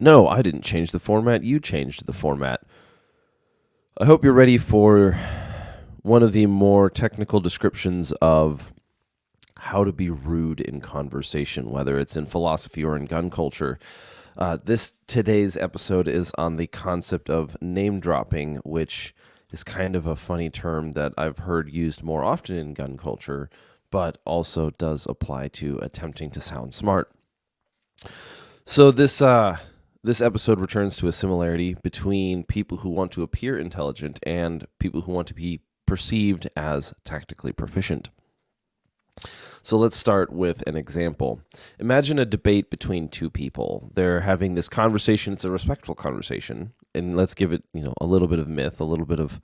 No, I didn't change the format. You changed the format. I hope you're ready for one of the more technical descriptions of how to be rude in conversation, whether it's in philosophy or in gun culture. This today's episode is on the concept of name dropping, which is kind of a funny term that I've heard used more often in gun culture, but also does apply to attempting to sound smart. So this episode returns to a similarity between people who want to appear intelligent and people who want to be perceived as tactically proficient. So let's start with an example. Imagine a debate between two people. They're having this conversation. It's a respectful conversation, and let's give it, a little bit of myth, a little bit of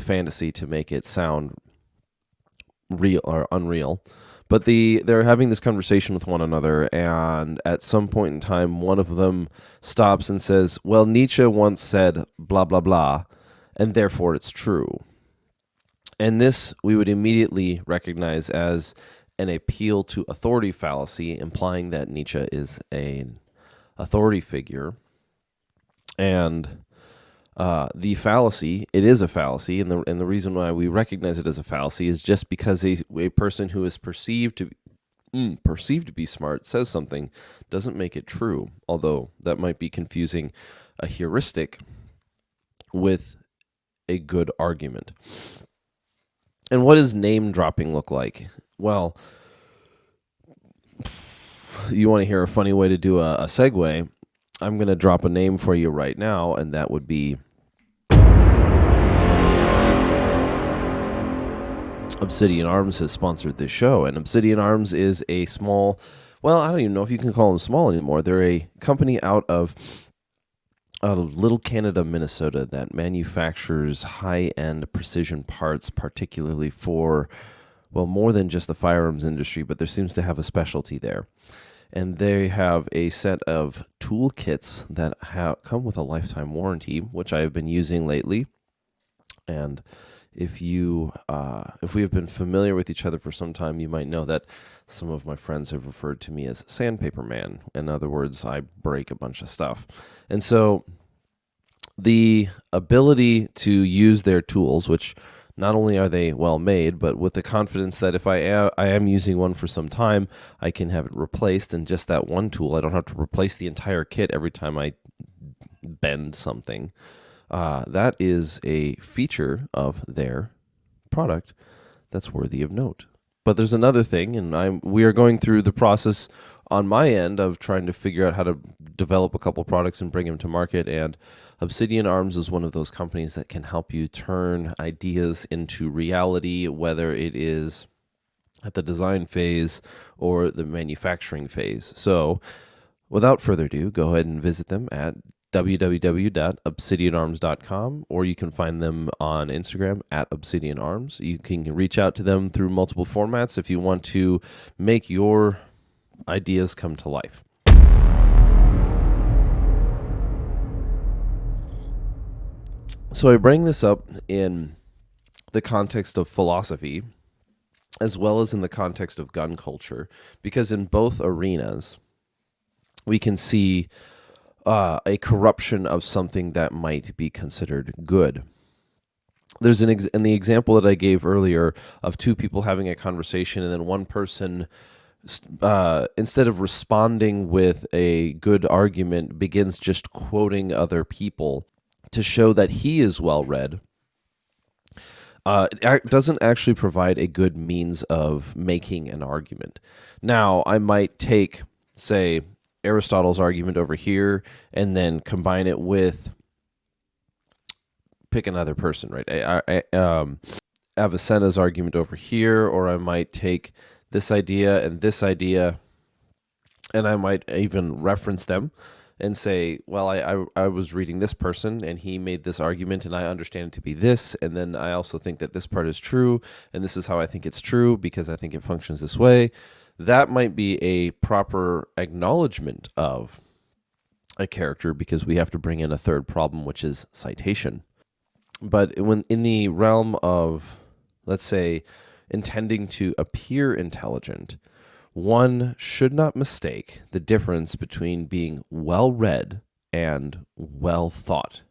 fantasy to make it sound real or unreal. But they're having this conversation with one another, and at some point in time, one of them stops and says, "Well, Nietzsche once said blah blah blah, and therefore it's true." And this we would immediately recognize as an appeal to authority fallacy, implying that Nietzsche is an authority figure. And the fallacy, it is a fallacy, and the reason why we recognize it as a fallacy is just because a person who is perceived to be smart says something doesn't make it true, although that might be confusing a heuristic with a good argument. And what does name dropping look like? Well, you want to hear a funny way to do a segue? I'm going to drop a name for you right now, and that would be Obsidian Arms has sponsored this show, and Obsidian Arms is a small, well, I don't even know if you can call them small anymore. They're a company out of Little Canada, Minnesota, that manufactures high-end precision parts, particularly for, well, more than just the firearms industry, but there seems to have a specialty there. And they have a set of toolkits that come with a lifetime warranty, which I have been using lately. And if we have been familiar with each other for some time, you might know that some of my friends have referred to me as Sandpaper Man. In other words, I break a bunch of stuff. And so the ability to use their tools, which not only are they well made, but with the confidence that if I am using one for some time, I can have it replaced in just that one tool. I don't have to replace the entire kit every time I bend something. That is a feature of their product that's worthy of note. But there's another thing, and we are going through the process on my end of trying to figure out how to develop a couple products and bring them to market. And Obsidian Arms is one of those companies that can help you turn ideas into reality, whether it is at the design phase or the manufacturing phase. So without further ado, go ahead and visit them at www.obsidianarms.com, or you can find them on Instagram at obsidianarms. You can reach out to them through multiple formats if you want to make your ideas come to life. So I bring this up in the context of philosophy as well as in the context of gun culture, because in both arenas we can see a corruption of something that might be considered good. There's in the example that I gave earlier of two people having a conversation, and then one person, instead of responding with a good argument, begins just quoting other people to show that he is well read. It doesn't actually provide a good means of making an argument. Now, I might take, say, Aristotle's argument over here and then combine it with, pick another person, right? Avicenna's argument over here, or I might take this idea, and I might even reference them and say, well, I was reading this person and he made this argument and I understand it to be this, and then I also think that this part is true, and this is how I think it's true because I think it functions this way. That might be a proper acknowledgement of a character, because we have to bring in a third problem, which is citation. But when in the realm of, let's say, intending to appear intelligent, One should not mistake the difference between being well read and well thought,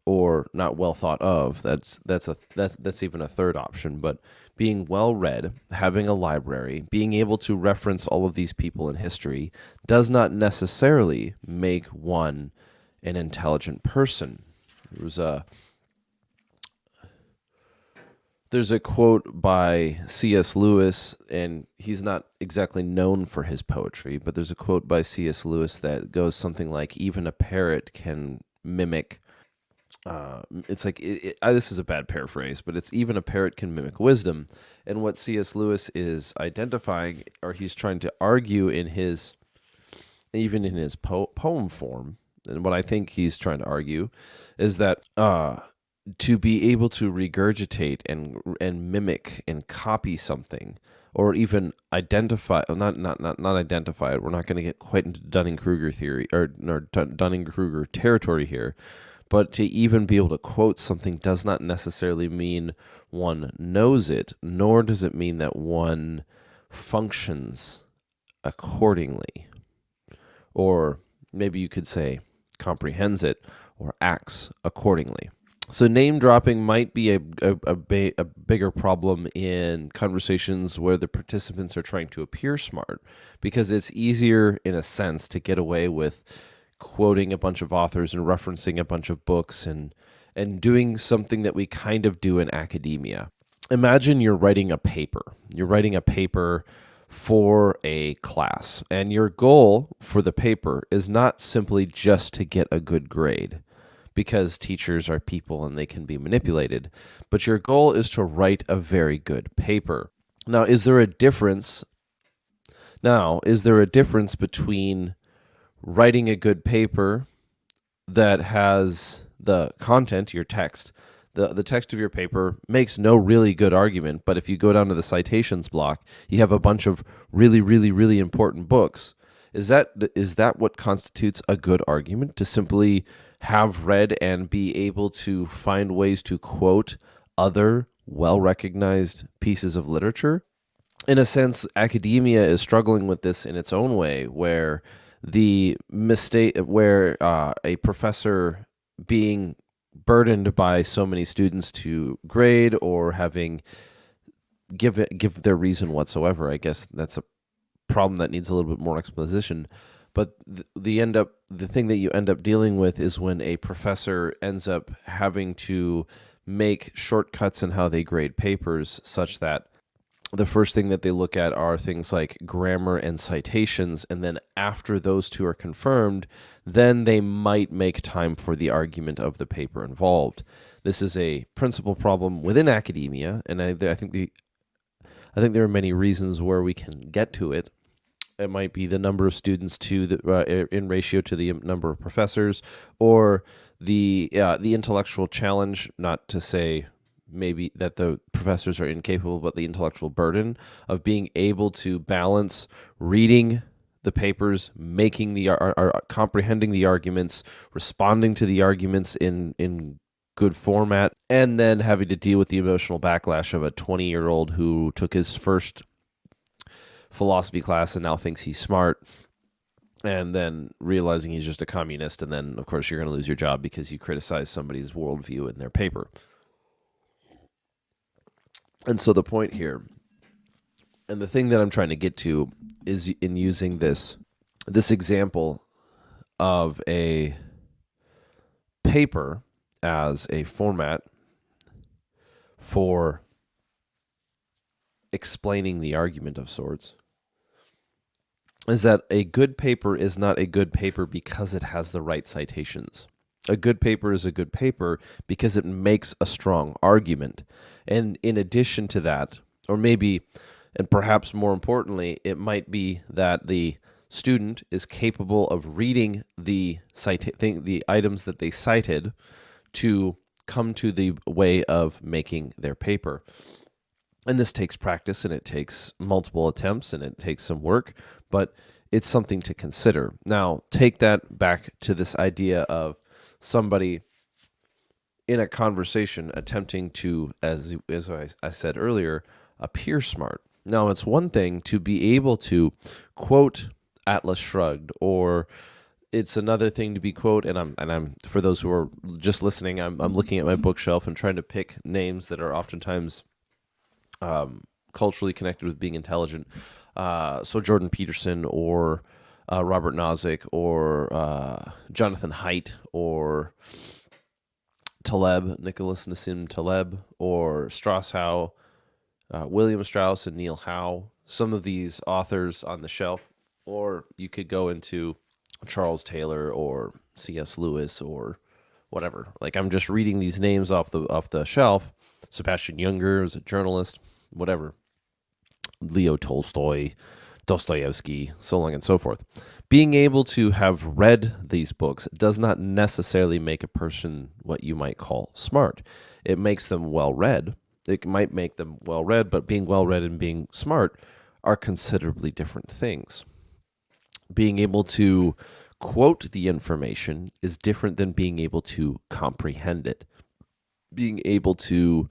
or not well thought of. That's even a third option. But being well read, having a library, being able to reference all of these people in history does not necessarily make one an intelligent person. There's a quote by C.S. Lewis, and he's not exactly known for his poetry, but there's a quote by C.S. Lewis that goes something like, even a parrot can mimic. It's like, this is a bad paraphrase, but it's even a parrot can mimic wisdom. And what C.S. Lewis is identifying, or he's trying to argue even in his poem form, and what I think he's trying to argue is that to be able to regurgitate and mimic and copy something, or even identify, not identify it. We're not going to get quite into Dunning-Kruger theory or Dunning-Kruger territory here, but to even be able to quote something does not necessarily mean one knows it, nor does it mean that one functions accordingly, or maybe you could say comprehends it or acts accordingly. So name dropping might be a bigger problem in conversations where the participants are trying to appear smart, because it's easier in a sense to get away with quoting a bunch of authors and referencing a bunch of books and doing something that we kind of do in academia. Imagine you're writing a paper. You're writing a paper for a class, and your goal for the paper is not simply just to get a good grade, because teachers are people and they can be manipulated, but your goal is to write a very good paper. Now, is there a difference between writing a good paper that has the content, your text, the text of your paper makes no really good argument, but if you go down to the citations block, you have a bunch of really, really, really important books. Is that what constitutes a good argument? To simply have read and be able to find ways to quote other well-recognized pieces of literature? In a sense, academia is struggling with this in its own way, where a professor being burdened by so many students to grade, or having give their reason whatsoever. I guess that's a problem that needs a little bit more exposition. But the thing that you end up dealing with is when a professor ends up having to make shortcuts in how they grade papers, such that the first thing that they look at are things like grammar and citations, and then after those two are confirmed, then they might make time for the argument of the paper involved. This is a principal problem within academia, and I think there are many reasons where we can get to it. It might be the number of students in ratio to the number of professors, or the intellectual challenge. Not to say maybe that the professors are incapable, but the intellectual burden of being able to balance reading the papers, comprehending the arguments, responding to the arguments in good format, and then having to deal with the emotional backlash of a 20-year-old who took his first philosophy class and now thinks he's smart, and then realizing he's just a communist, and then of course you're going to lose your job because you criticize somebody's worldview in their paper. And so the point here, and the thing that I'm trying to get to, is in using this example of a paper as a format for explaining the argument of sorts, is that a good paper is not a good paper because it has the right citations. A good paper is a good paper because it makes a strong argument. And in addition to that, or maybe, and perhaps more importantly, it might be that the student is capable of reading the items that they cited to come to the way of making their paper. And this takes practice, and it takes multiple attempts, and it takes some work, but it's something to consider. Now, take that back to this idea of somebody in a conversation attempting to, as I said earlier, appear smart. Now, it's one thing to be able to quote Atlas Shrugged, or it's another thing to be quote, and I'm for those who are just listening, I'm looking at my bookshelf and trying to pick names that are oftentimes culturally connected with being intelligent. So Jordan Peterson, or Robert Nozick, or Jonathan Haidt, or Taleb, Nicholas Nassim Taleb, or Strauss-Howe, William Strauss and Neil Howe, some of these authors on the shelf. Or you could go into Charles Taylor or C.S. Lewis or whatever. Like, I'm just reading these names off the shelf. Sebastian Junger is a journalist, whatever. Leo Tolstoy, Dostoevsky, so on and so forth. Being able to have read these books does not necessarily make a person what you might call smart. It makes them well read. It might make them well read, but being well read and being smart are considerably different things. Being able to quote the information is different than being able to comprehend it. Being able to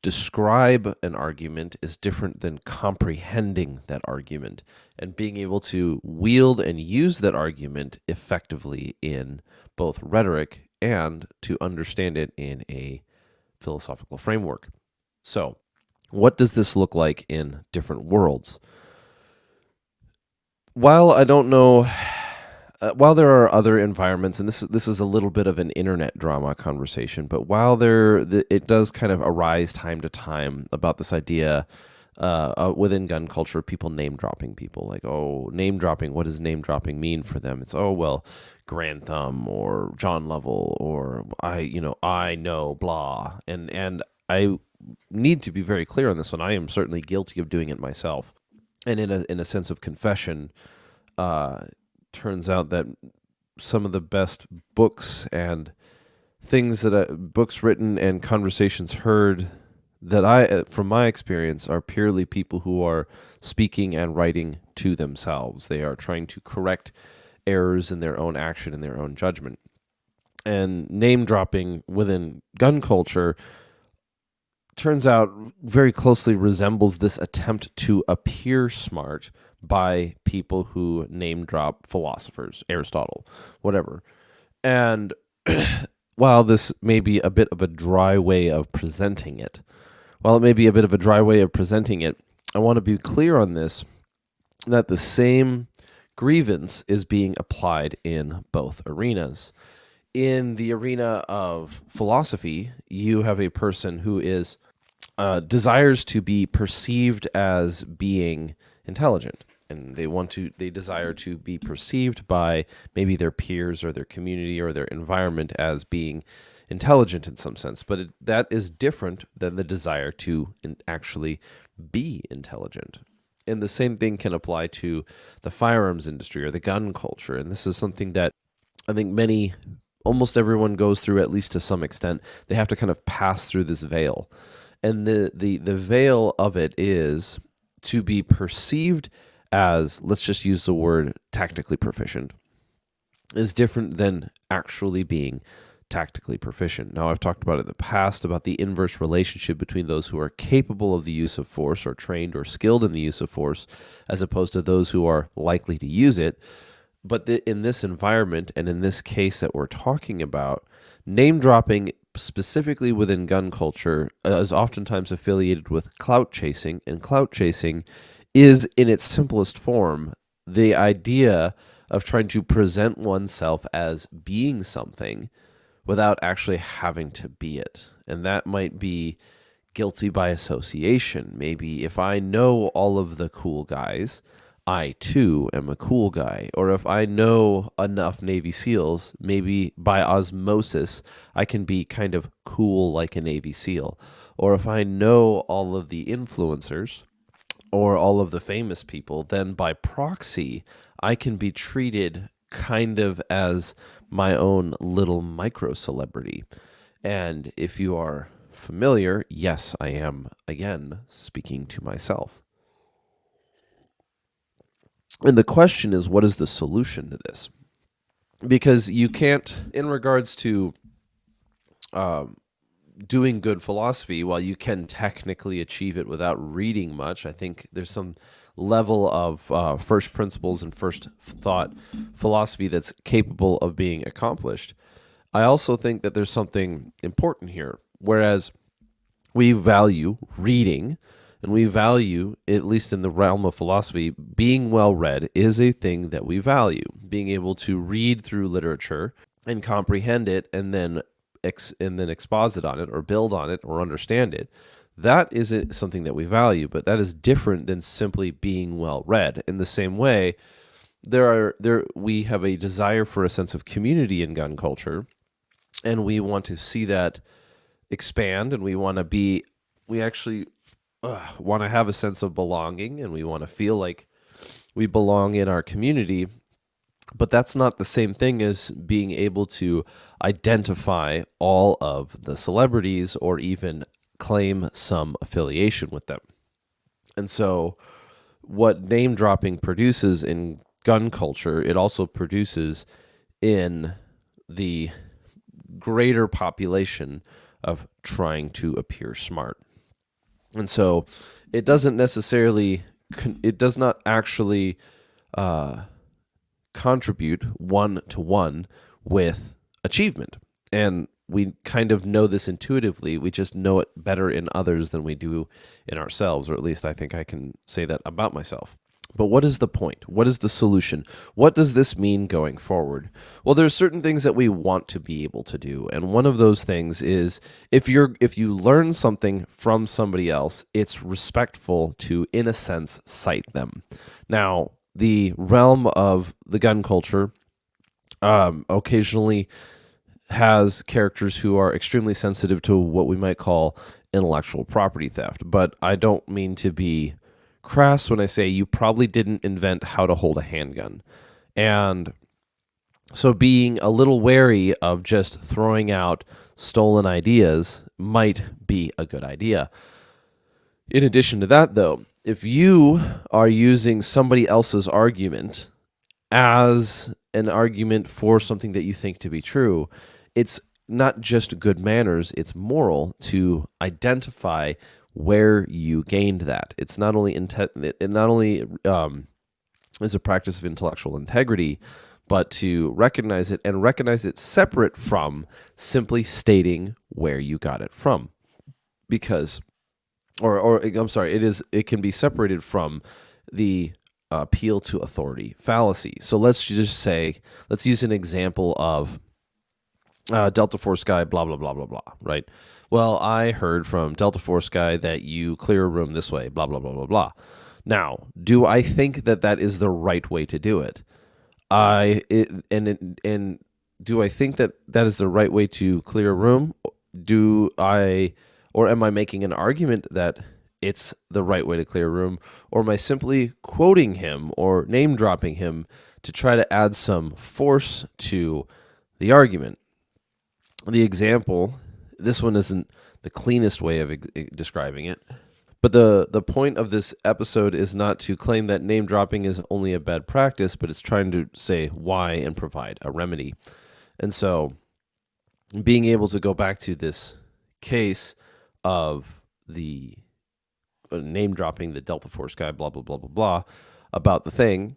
describe an argument is different than comprehending that argument, and being able to wield and use that argument effectively in both rhetoric and to understand it in a philosophical framework. So, what does this look like in different worlds? While I don't know, while there are other environments, and this is a little bit of an internet drama conversation, but while it does kind of arise time to time about this idea within gun culture, people name dropping people, like, oh, name dropping. What does name dropping mean for them? It's, oh, well, Grantham or John Lovell, or I know blah, and I need to be very clear on this one. I am certainly guilty of doing it myself, and in a sense of confession. Turns out that some of the best books and things books written and conversations heard that from my experience, are purely people who are speaking and writing to themselves. They are trying to correct errors in their own action and their own judgment. And name dropping within gun culture turns out very closely resembles this attempt to appear smart by people who name drop philosophers, Aristotle, whatever. And while this may be a bit of a dry way of presenting it, I want to be clear on this, that the same grievance is being applied in both arenas. In the arena of philosophy, you have a person who is desires to be perceived as being intelligent, and they desire to be perceived by maybe their peers or their community or their environment as being intelligent in some sense. But that is different than the desire to actually be intelligent. And the same thing can apply to the firearms industry or the gun culture. And this is something that I think almost everyone goes through, at least to some extent. They have to kind of pass through this veil. And the veil of it is to be perceived as, let's just use the word tactically proficient, is different than actually being tactically proficient. Now, I've talked about it in the past, about the inverse relationship between those who are capable of the use of force or trained or skilled in the use of force, as opposed to those who are likely to use it. But in this environment, and in this case that we're talking about, name dropping specifically within gun culture is oftentimes affiliated with clout chasing, and clout chasing is, in its simplest form, the idea of trying to present oneself as being something without actually having to be it. And that might be guilty by association. Maybe if I know all of the cool guys, I too am a cool guy. Or if I know enough Navy SEALs, maybe by osmosis, I can be kind of cool like a Navy SEAL. Or if I know all of the influencers or all of the famous people, then by proxy, I can be treated kind of as my own little micro celebrity. And if you are familiar, yes, I am, again, speaking to myself. And the question is, what is the solution to this? Because you can't, in regards to doing good philosophy, while you can technically achieve it without reading much, I think there's some level of first principles and first thought philosophy that's capable of being accomplished. I also think that there's something important here. Whereas we value reading and we value, at least in the realm of philosophy, being well read is a thing that we value. Being able to read through literature and comprehend it and then exposit on it or build on it or understand it. That isn't something that we value, but that is different than simply being well read. In the same way, we have a desire for a sense of community in gun culture, and we want to see that expand, and we actually want to have a sense of belonging, and we want to feel like we belong in our community. But that's not the same thing as being able to identify all of the celebrities or even claim some affiliation with them. And so what name dropping produces in gun culture, it also produces in the greater population of trying to appear smart. And so it does not actually contribute one-to-one with achievement. And we kind of know this intuitively. We just know it better in others than we do in ourselves, or at least I think I can say that about myself. But what is the point? What is the solution? What does this mean going forward? Well, there's certain things that we want to be able to do. And one of those things is if you learn something from somebody else, it's respectful to, in a sense, cite them. Now, the realm of the gun culture occasionally has characters who are extremely sensitive to what we might call intellectual property theft. But I don't mean to be crass when I say you probably didn't invent how to hold a handgun. And so being a little wary of just throwing out stolen ideas might be a good idea. In addition to that, though, if you are using somebody else's argument as an argument for something that you think to be true, it's not just good manners, it's moral to identify where you gained that. It's not only is a practice of intellectual integrity, but to recognize it and recognize it separate from simply stating where you got it from. Because, it can be separated from the appeal to authority fallacy. So let's use an example of Delta Force guy, blah, blah, blah, blah, blah, right? Well, I heard from Delta Force guy that you clear a room this way, blah, blah, blah, blah, blah. Now, do I think that is the right way to do it? And do I think that is the right way to clear a room? Or am I making an argument that it's the right way to clear a room? Or am I simply quoting him or name dropping him to try to add some force to the argument? The example, this one isn't the cleanest way of describing it, but the point of this episode is not to claim that name dropping is only a bad practice, but it's trying to say why and provide a remedy. And so being able to go back to this case of the name dropping the Delta Force guy, blah, blah, blah, blah, blah, about the thing,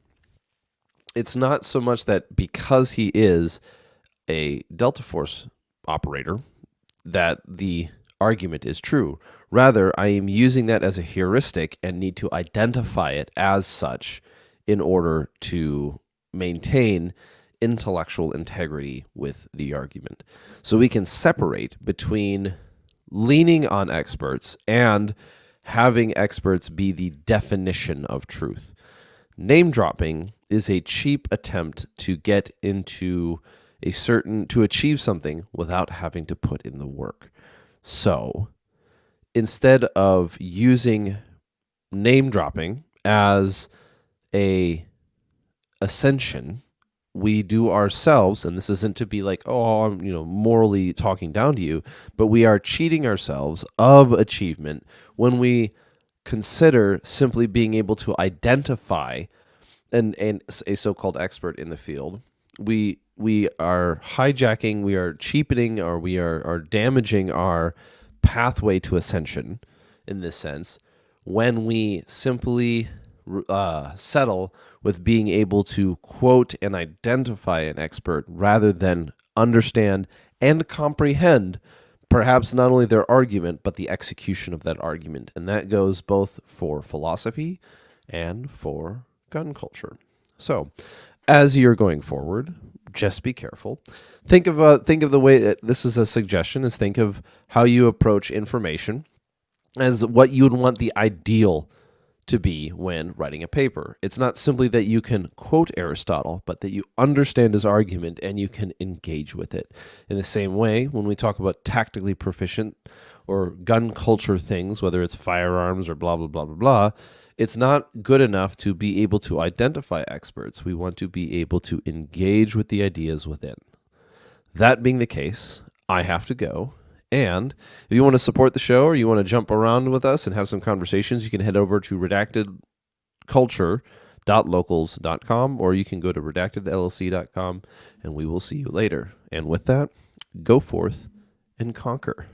it's not so much that because he is a Delta Force operator that the argument is true. Rather, I am using that as a heuristic and need to identify it as such in order to maintain intellectual integrity with the argument. So we can separate between leaning on experts and having experts be the definition of truth. Name dropping is a cheap attempt to get into to achieve something without having to put in the work. So instead of using name dropping as a ascension, we do ourselves, and this isn't to be like, oh, I'm morally talking down to you, but we are cheating ourselves of achievement when we consider simply being able to identify a so-called expert in the field. We we are hijacking, we are cheapening, or we are damaging our pathway to ascension in this sense when we simply settle with being able to quote and identify an expert rather than understand and comprehend perhaps not only their argument, but the execution of that argument. And that goes both for philosophy and for gun culture. So, as you're going forward, just be careful. Think of the way that this is a suggestion, is think of how you approach information as what you would want the ideal to be when writing a paper. It's not simply that you can quote Aristotle, but that you understand his argument and you can engage with it. In the same way, when we talk about tactically proficient or gun culture things, whether it's firearms or blah, blah, blah, blah, blah, it's not good enough to be able to identify experts. We want to be able to engage with the ideas within. That being the case, I have to go. And if you want to support the show or you want to jump around with us and have some conversations, you can head over to redactedculture.locals.com or you can go to redactedllc.com, and we will see you later. And with that, go forth and conquer.